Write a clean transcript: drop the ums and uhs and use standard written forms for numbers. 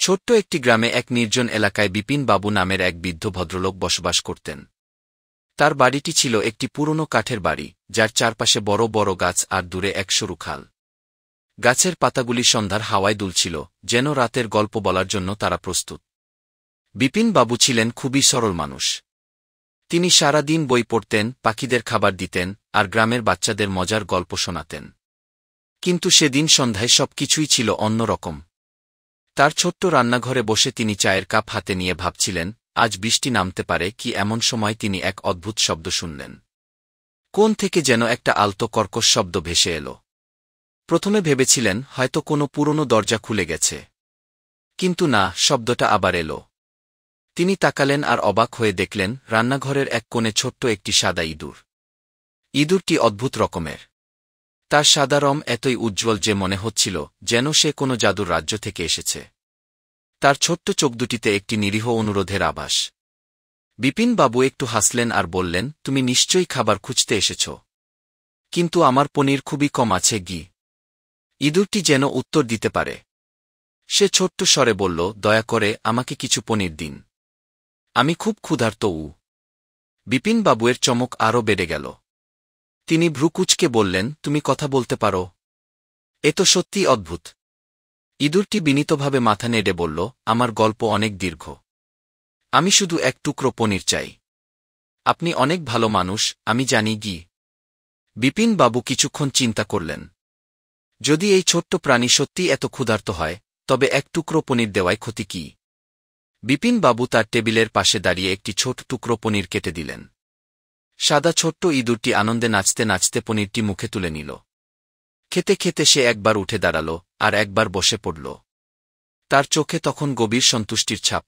ছোট্ট একটি গ্রামে এক নির্জন এলাকায় বিপিন বাবু নামের এক বৃদ্ধ ভদ্রলোক বসবাস করতেন। তার বাড়িটি ছিল একটি পুরনো কাঠের বাড়ি, যার চারপাশে বড় বড় গাছ আর দূরে এক সরু খাল। গাছের পাতাগুলি সন্ধ্যার হাওয়ায় দুলছিল, যেন রাতের গল্প বলার জন্য তারা প্রস্তুত। বিপিন বাবু ছিলেন খুবই সরল মানুষ। তিনি সারা দিন বই পড়তেন, পাখিদের খাবার দিতেন, আর গ্রামের বাচ্চাদের মজার গল্প শোনাতেন। কিন্তু সেদিন সন্ধ্যায় সবকিছুই ছিল অন্যরকম। তার ছোট্ট রান্নাঘরে বসে তিনি চায়ের কাপ হাতে নিয়ে ভাবছিলেন, আজ বৃষ্টি নামতে পারে কি। এমন সময় তিনি এক অদ্ভুত শব্দ শুনলেন। কোন থেকে যেন একটা আলতো কর্কশ শব্দ ভেসে এল। প্রথমে ভেবেছিলেন হয়তো কোনো পুরনো দরজা খুলে গেছে, কিন্তু না, শব্দটা আবার এল। তিনি তাকালেন আর অবাক হয়ে দেখলেন রান্নাঘরের এক কোণে ছোট্ট একটি সাদা ইঁদুর। ইঁদুরটি অদ্ভুত রকমের। তার সাদা রং এতই উজ্জ্বল যে মনে হচ্ছিল যেন সে কোনো জাদুর রাজ্য থেকে এসেছে। তার ছোট্ট চোখ দুটিতে একটি নিরীহ অনুরোধের আভাস। বিপিন বাবু একটু হাসলেন আর বললেন, তুমি নিশ্চয়ই খাবার খুঁজতে এসেছ, কিন্তু আমার পনির খুবই কম আছে গি। ইঁদুরটি যেন উত্তর দিতে পারে। সে ছোট্ট স্বরে বলল, দয়া করে আমাকে কিছু পনির দিন, আমি খুব ক্ষুধার্ত। বিপিন বাবুয়ের চমক আরও বেড়ে গেল। তিনি ভ্রুকুচকে বললেন, তুমি কথা বলতে পারো? এ তো সত্যি অদ্ভুত। ইঁদুরটি বিনীতভাবে মাথা নেড়ে বলল, আমার গল্প অনেক দীর্ঘ। আমি শুধু এক টুকরো পনির চাই। আপনি অনেক ভালো মানুষ, আমি জানি গি। বিপিন বাবু কিছুক্ষণ চিন্তা করলেন। যদি এই ছোট্ট প্রাণী সত্যি এত ক্ষুধার্ত হয়, তবে এক টুকরো পনির দেওয়ায় ক্ষতি কি? বিপিন বাবু তার টেবিলের পাশে দাঁড়িয়ে একটি ছোট টুকরো পনির কেটে দিলেন। সাদা ছোট্ট ইঁদুরটি আনন্দে নাচতে নাচতে পনিরটি মুখে তুলে নিল। খেতে খেতে সে একবার উঠে দাঁড়াল আর একবার বসে পড়ল। তার চোখে তখন গভীর সন্তুষ্টির ছাপ।